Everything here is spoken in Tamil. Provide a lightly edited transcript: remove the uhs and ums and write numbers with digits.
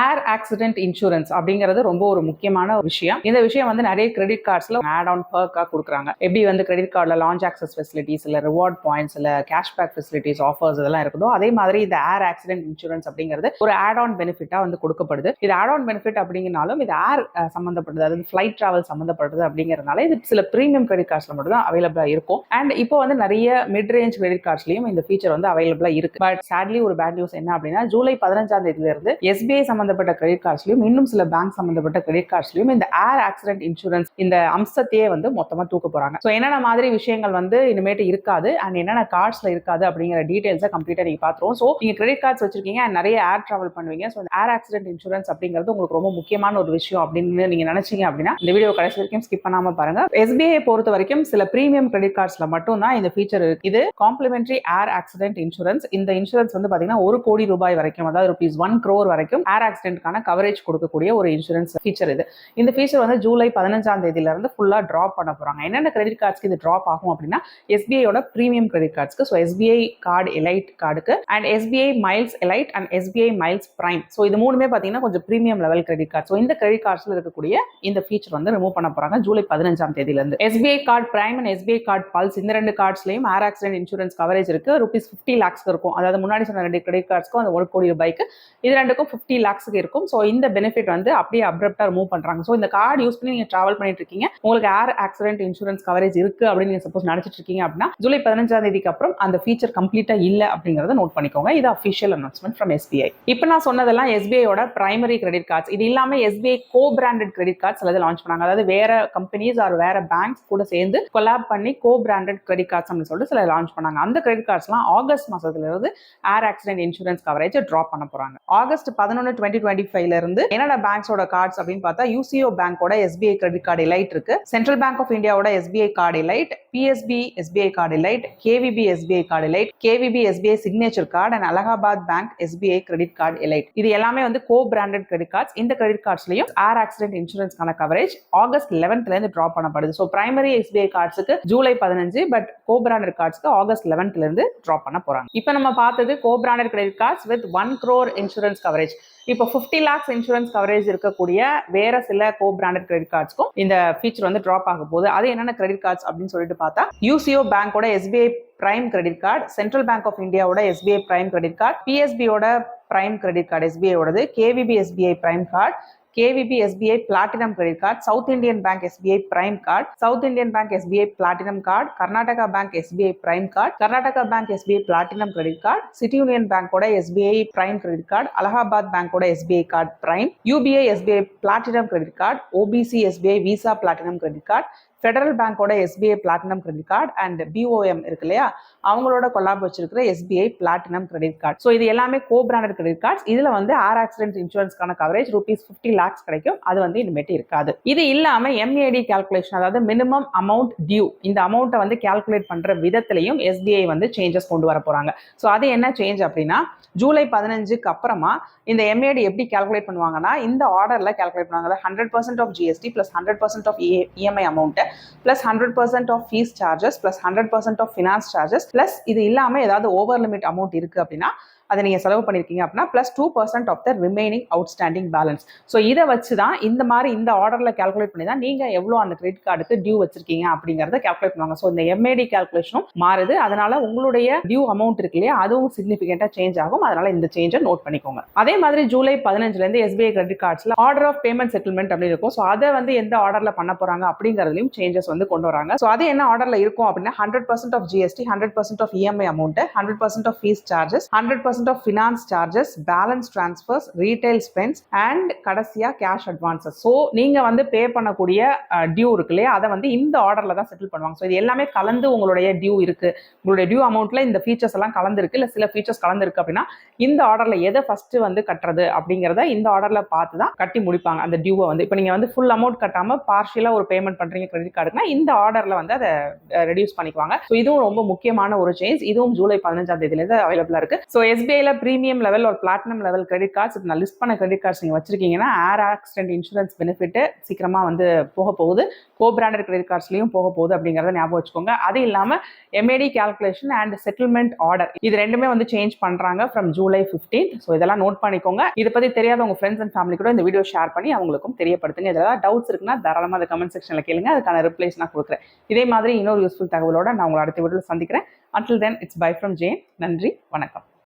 ஏர் ஆக்சிடென்ட் இன்சூரன்ஸ் அப்படிங்கிறது ரொம்ப ஒரு முக்கியமான விஷயம். இந்த விஷயம் வந்து நிறைய கிரெடிட் கார்ட்ஸ்ல ஆட் ஆன் பர்க்கா கொடுக்குறாங்க. எப்படி வந்து கிரெடிட் கார்டில் லான்ச் ஆக்சஸ் ஃபெசிலிட்டிஸ், இல்லை ரிவார்ட் பாயிண்ட்ஸ், இல்லை கேஷ்பேக் ஃபெசிலிட்டிஸ், ஆஃபர்ஸ் இதெல்லாம் இருக்குதோ அதே மாதிரி இந்த ஏர் ஆக்சிடென்ட் இன்சூரன்ஸ் அப்படிங்கிறது ஒரு ஆட் ஆன் பெனிஃபிட்டா வந்து கொடுக்கப்படுது. இது ஆட் ஆன் பெனிஃபிட் அப்படிங்கிறனாலும் இது ஏர் சம்பந்தப்பட்டது, அதாவது ஃபிளைட் டிராவல் சம்பந்தப்பட்டது அப்படிங்கிறதுனால இது சில பிரீமியம் கிரெடிட் கார்ட்ஸ்ல மட்டும் தான் அவைலபிளா இருக்கும். அண்ட் இப்போ வந்து நிறைய மிட் ரேஞ்ச் கிரெடிட் கார்ட்ஸ்லயும் இந்த ஃபீச்சர் வந்து அவைலபிளா இருக்கு. பட் சாட்லி ஒரு பேட் நியூஸ் என்ன அப்படின்னா, ஜூலை 15ஆம் தேதியில இருந்து எஸ்பிஐ சம்பந்தப்பட்ட கிரெடிட் கார்ட்ஸ்லயும் இன்னும் சில பேங்க் சம்பந்தப்பட்ட கிரெடிட் கார்ட்ஸ்லயும் இந்த ஏர் ஆக்சிடென்ட் இன்சூரன்ஸ் இந்த அம்சத்தையே வந்து மொத்தமா தூக்க போறாங்க. ஸோ என்னென்ன மாதிரி விஷயங்கள் வந்து இனிமேட்டு இருக்காது அண்ட் என்னென்ன கார்ட்ஸ்ல இருக்காது அப்படிங்கிற டீடைல்ஸை கம்ப்ளீட்டா நீங்க பாத்துருவோம். ஸோ நீங்க கிரெடிட் கார்ட்ஸ் வச்சிருக்கீங்க அண்ட் நிறைய ஏர் டிராவல் பண்ணுவீங்க. ஸோ ஏர் ஆக்சிடென்ட் இன்சூரன்ஸ் அப்படிங்கிறது உங்களுக்கு ரொம்ப முக்கியமான ஒரு விஷயம் அப்படின்னு நீங்க நினைச்சீங்க அப்படின்னா இந்த வீடியோ கடைசி வரைக்கும் ஸ்கிப் பண்ணாம பாருங்க. எஸ்பிஐ பொறுத்த வரைக்கும் சில பிரீமியம் கிரெடிட் கார்ட்ஸ்ல மட்டும் தான் இந்த ஃபீச்சர் இருக்கு. இது காம்ப்ளிமெண்டரி ஏர் ஆக்சிடென்ட் இன்சூரன்ஸ். இந்த இன்சூரன்ஸ் வந்து பாத்தீங்கன்னா ₹1 கோடி வரைக்கும், அதாவது ₹1 crore வரைக்கும் ஏர் ஆக்சிடென்ட்கான கவரேஜ் கொடுக்கக்கூடிய ஒரு இன்சூரன்ஸ் ஃபீச்சர் இது. இந்த ஃபீச்சர் வந்து ஜூலை 15ஆம் தேதியில இருந்து ஃபுல்லா டிராப் பண்ண போறாங்க. என்னென்ன கிரெடிட் கார்ட்ஸ்க்கு இது டிராப் ஆகும் அப்படின்னா, எஸ்பிஐயோட பிரீமியம் கிரெடிட் கார்ட்ஸ்க்கு, ஸோ எஸ்பிஐ கார்டு எலைட் கார்டுக்கு and SBI miles elite and SBI miles prime. So இது மூணுமே பாத்தீங்கன்னா கொஞ்சம் premium level credit card. So இந்த கிரெடிட் கார்ட்ஸ்ல இருக்கக்கூடிய இந்த ஃபீச்சர் வந்து ரிமூவ் பண்ண போறாங்க ஜூலை 15ஆம் தேதியில இருந்து. SBI card prime and SBI card pulse இந்த ரெண்டு கார்ட்ஸ்லயும் ஏர் ஆக்சிடென்ட் இன்சூரன்ஸ் கவரேஜ் இருக்கு. ₹50 lakhs இருக்கும். அதாவது முன்னாடி சொன்ன ரெண்டு கிரெடிட் கார்ட்ஸ்க்கும் அந்த ₹1 கோடி இது ரெண்டுக்கும் $50 lakhs இருக்கும். ஸோ இந்த பெனிஃபிட் வந்து அப்படியே அப்ரப்டா ரிமூவ் பண்றாங்க. ஸோ இந்த கார்டு யூஸ் பண்ணி நீங்க டிராவல் பண்ணிட்டு இருக்கீங்க, உங்களுக்கு ஏர் ஆக்சிடென்ட் இன்சூரன்ஸ் கவரேஜ் இருக்கு அப்படின்னு நீங்க சப்போஸ் நினைச்சிட்டு இருக்கீங்க அப்படின்னா ஜூலை 15ஆம் தேதிக்கு அப்புறம் அந்த ஃபீச்சர் கம்ப்ளீட்டா இல்ல அப்படிங்கறத நோட் பண்ணிக்கோங்க. இது அஃபிஷியல் அனௌன்ஸ்மெண்ட் ஃப்ரம் எஸ்பிஐ. இப்போ நான் சொன்னதெல்லாம் எஸ்பிஐயோட பிரைமரி கிரெடிட் கார்ட்ஸ். இது இல்லாம SBI co branded credit cards அல்லது லான்ச் பண்ணாங்க. அதாவது வேற கம்பெனிஸ் ஆர் வேற பேங்க்ஸ் கூட சேர்ந்து கொலாப் பண்ணி கோ பிராண்டட் கிரெடிட் கார்ட்ஸ் அப்படின்னு சொல்லிட்டு சில லான்ச் பண்ணாங்க. அந்த கிரெடிட் கார்ட்ஸ்லாம் ஆகஸ்ட் மாசத்துல இருந்து ஏர் ஆக்சிடென்ட் இன்சூரன்ஸ் கவரேஜ் டிராப் பண்ண போறாங்க. ஆகஸ்ட் 11, 2025 இருந்து என்னென்ன பேங்க்ஸோட கார்ட்ஸ் அப்படின்னு பார்த்தா, யூசிஓ பேங்கோட எஸ்பிஐ கிரெடிட் கார்டு எலைட் இருக்கு, சென்ட்ரல் பேங்க் ஆஃப் இந்தியாவோட SBI card elite, PSB SBI card elite, KVB SBI card elite, KVB SBI signature card and Allahabad bank SBI credit card elite. இது எல்லாமே வந்து கோ பிராண்டட் கிரெடிட் கார்ட்ஸ். இந்த கிரெடிட் கார்ட்ஸ்லயும் ஏர் ஆக்சிடென்ட் இன்சூரன்ஸ்க்கான கவரேஜ் ஆகஸ்ட் 11th இருந்து டிராப் பண்ணப்படுது. ஸோ பிரைமரி எஸ்பிஐ கார்ட்ஸுக்கு ஜூலை 15, பட் கோ பிராண்டட் கார்ட்ஸ்க்கு ஆகஸ்ட் 11th இருந்து டிராப் பண்ண போறாங்க. இப்போ நம்ம பார்த்தது co branded credit cards with ₹1 crore insurance coverage. இப்போ 50 lakhs இன்சூரன்ஸ் கவரேஜ் இருக்கக்கூடிய வேற சில கோ பிராண்டட் கிரெடிட் கார்ட்ஸ்க்கும் இந்த ஃபீச்சர் வந்து டிராப் ஆக போகுது. அது என்னென்ன கிரெடிட் கார்ட்ஸ் அப்படின்னு சொல்லிட்டு பார்த்தா, யூசிஓ பேங்கோட SBI prime credit card, central bank of இந்தியாவோட எஸ்பிஐ பிரைம் கிரெடிட் கார்டு, பிஎஸ்பியோட பிரைம் கிரெடிட் கார்டு எஸ்பிஐ ஓடது, KVB SBI prime card, KVB SBI Platinum Credit Card, South Indian Bank SBI Prime Card, South Indian Bank SBI Platinum Card, Karnataka Bank SBI Prime Card, Karnataka Bank SBI Platinum Credit Card, City Union Bank oda SBI Prime Credit Card, Allahabad Bank oda SBI Card Prime, UBI SBI Platinum Credit Card, OBC SBI Visa Platinum Credit Card, federal பேங்கோட SBI platinum credit card and BOM இருக்கு இல்லையா, அவங்களோட கொலாப் வச்சிருக்கிற SBI platinum credit card. So இது எல்லாமே கோ பிராண்டட் கிரெடிட் கார்ட்ஸ். இதுல வந்து ஏர் ஆக்சிடென்ட் இன்சூரன்ஸ்க்கான கவரேஜ் ₹50 lakhs கிடைக்கும். அது வந்து இனிமேட்டு இருக்காது. இது இல்லாம எம்ஏடி கால்குலேஷன், அதாவது மினிமம் அமௌண்ட் டியூ, இந்த அமௌண்ட்டை வந்து கால்குலேட் பண்ற விதத்திலையும் எஸ்பிஐ வந்து சேஞ்சஸ் கொண்டு வர போறாங்க. ஸோ அது என்ன சேஞ்ச் அப்படின்னா, ஜூலை 15க்கு அப்புறமா இந்த எம்ஏடி எப்படி கால்குலேட் பண்ணுவாங்கன்னா, இந்த ஆர்டர்ல கால்குலேட் பண்ணுவாங்க. 100% of GST plus 100% of EMI amount plus 100% of fees charges plus 100% of finance charges plus இது இல்லாம ஏதாவது ஓவர் லிமிட் அமௌண்ட் இருக்கு அப்படின்னா அதை நீங்க செலவு பண்ணிருக்கீங்க அப்படின்னா plus 2% of the remaining outstanding balance. So இதை வச்சு தான் இந்த மாதிரி இந்த ஆர்டர்ல கால்குலேட் பண்ணி தான் நீங்க எவ்வளோ அந்த கிரெடிட் கார்டுக்கு டியூ வச்சிருக்கீங்க அப்படிங்கறத கால்குலேட் பண்ணுவாங்க. ஸோ இந்த எம்ஏடி கால்குலேஷனும் மாறுது. அதனால உங்களுடைய டியூ அமௌண்ட் இருக்கு இல்லையா, அதுவும் சிக்னிஃபிகண்டா சேஞ்ச் ஆகும். அதனால இந்த சேஞ்சை நோட் பண்ணிக்கோங்க. அதே மாதிரி ஜூலை 15ல இருந்து எஸ்பிஐ கிரெடிட் கார்ட்ஸ்ல ஆர்டர் ஆஃப் பேமெண்ட் செட்டில்மெண்ட் அப்படின்னு இருக்கும். ஸோ அதை வந்து எந்த ஆர்டர்ல பண்ண போறாங்க அப்படிங்கறதுலயும் சேஞ்சஸ் வந்து கொண்டு வராங்க. ஸோ அது என்ன ஆர்டர்ல இருக்கும் அப்படின்னா, 100% of GST, 100% of EMI amount, 100% of fees charges, 100% of finance charges, balance transfers, retail spends and கடைசியா cash advances. ஸோ நீங்க வந்து பே பண்ணக்கூடிய டியூ இருக்கு இல்லையா, அதை வந்து இந்த ஆர்டர்ல தான் செட்டில் பண்ணுவாங்க. ஸோ இது எல்லாமே கலந்து உங்களுடைய டியூ இருக்கு, உங்களுடைய டியூ அமௌண்ட்ல இந்த ஃபீச்சர்ஸ் எல்லாம் கலந்து இருக்கு, இல்ல சில ஃபீச்சர்ஸ் கலந்து இருக்கு அப்படின்னா இந்த ஆர்டர்ல எதை ஃபர்ஸ்ட் வந்து கட்டுறது அப்படிங்கறத இந்த ஆர்டர்ல பார்த்து தான் கட்டி முடிப்பாங்க அந்த டியூவை வந்து. இப்போ நீங்க வந்து ஃபுல் அமௌண்ட் கட்டாம பார்ஷியலா ஒரு பேமெண்ட் பண்றீங்க கிரெடிட் கார்டுனா இந்த ஆர்டர்ல வந்து அதை ரெடியூஸ் பண்ணிக்குவாங்க. ஸோ இதுவும் ரொம்ப முக்கியமான ஒரு சேஞ்ச். இதுவும் ஜூலை 15ஆம் தேதியில இருந்து அவைலபிளா இருக்கு. ஸோ எஸ்பிஐல பிரீமியம் லெவல் ஒரு பிளாட்டினம் லெவல் கிரெடிட் கார்ட்ஸ் இப்போ நான் லிஸ்ட் பண்ண கிரெடிட் கார்ட்ஸ் நீங்கள் வச்சிருக்கீங்கன்னா ஏர் ஆக்சிடென்ட் இன்சூரன்ஸ் பெனிஃபிட் சீக்கிரமாக வந்து போக போகுது. கோ பிராண்டட் கிரெடிட் கார்ட்ஸ்லையும் போக போகுது அப்படிங்கிறத ஞாபகம் வச்சுக்கோங்க. அது இல்லாமல் MAT calculation and settlement order இது ரெண்டுமே வந்து சேஞ்ச் பண்ணுறாங்க ஃப்ரம் ஜூலை 15th. ஸோ இதெல்லாம் நோட் பண்ணிக்கோங்க. இதை பற்றி தெரியாத உங்கள் ஃப்ரெண்ட்ஸ் அண்ட் ஃபேமிலி கூட இந்த வீடியோ ஷேர் பண்ணி அவங்களுக்கும் தெரியப்படுத்துங்க. இதெல்லாம் டவுட்ஸ் இருக்குன்னா தாராளமாக அந்த கமெண்ட் செக்ஷனில் கேளுங்க. அதுக்கான ரிப்ளைஸ் நான் கொடுக்குறேன். இதே மாதிரி இன்னொரு யூஸ்ஃபுல் தகவலோட நான் உங்களை அடுத்த வீடியோவில் சந்திக்கிறேன். Until then, it's bye from Jane. நன்றி, வணக்கம்.